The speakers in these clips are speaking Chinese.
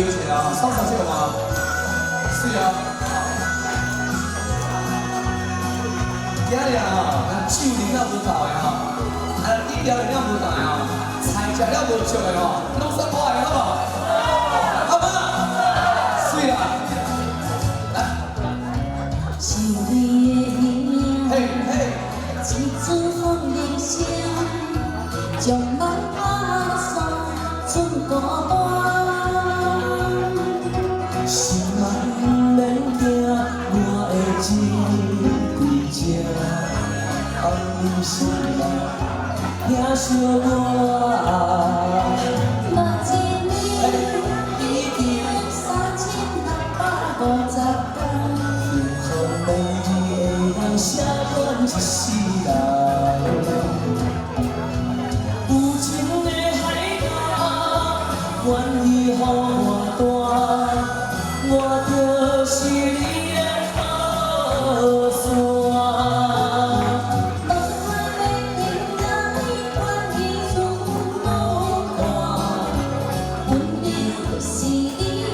有钱啊，上场这个吗？是啊。今日啊，酒啉了无够的吼，饮料啉了无够的吼，菜食了无足的吼，拢算我的好无？好不？水啊！是你的影，嘿嘿，一阵风铃声，将梦打散成孤单。心爱免惊，我的情对正，红你心内疼惜我。目前你已经3650天。 每日会当写阮一世人，有情的海角，愿意予我大，我就是你的靠山。梦幻的天涯，愿意自我看，温柔是你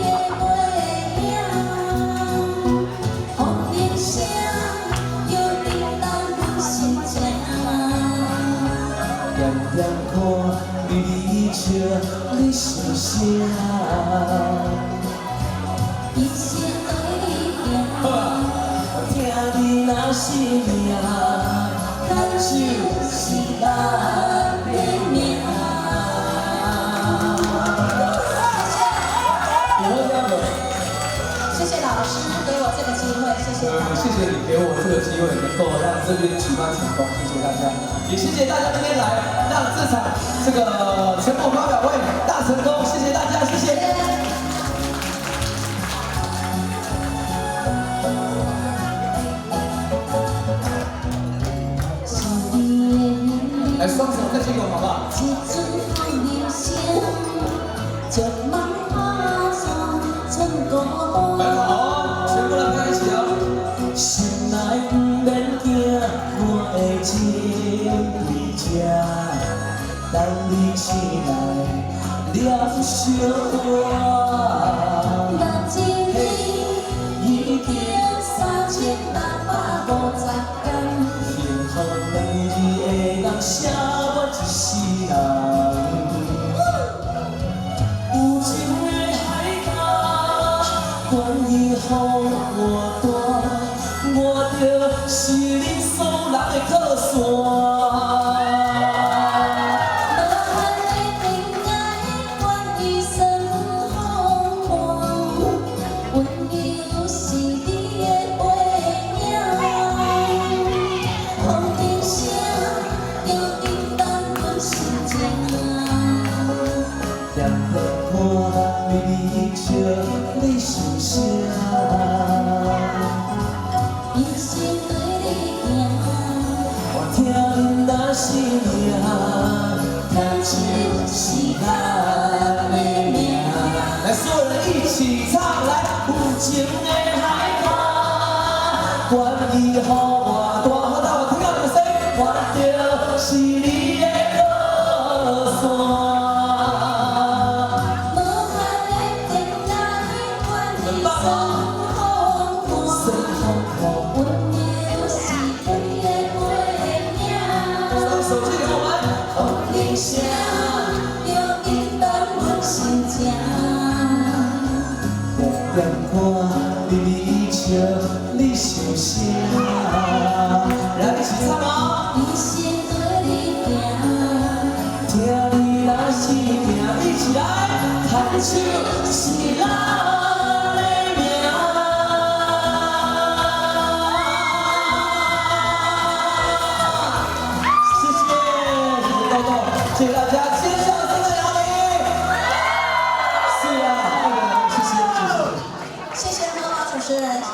的背影。 点点看，你离笑，你心声。一生对你行，听你若是命，咱就是咱的命。谢谢老师给我这个机会，谢谢。谢谢你给我这个机会，能够让这边举办成功，谢谢大家，也谢谢大家今天来，让这场这个全国发表会大成功，谢谢大家，谢谢。来，双手再接我好不好？很好，全部人在一起哦。心内不免惊，我的情为这，等你醒来了小我。目前你已经3650天，幸福每日会当写我一世人。 愿意予我大，我就是你所有人的靠山。无限的天涯，愿意送予我，温柔是你的背影。风铃声又叮当阮心情。点点看，你离笑，你心声。 一生对你行，我听你若是命，咱就是咱的命。来，所有人一起唱，来，有情的海角，愿意予我大。好，大伙听到你们声音，我就是你的靠山。 声又引动阮心情，点看你离笑，你心声。来，一起唱哦！一生对你行，听你若是命，一起来，弹手是咱的命。谢谢，谢谢豆豆，谢谢大家。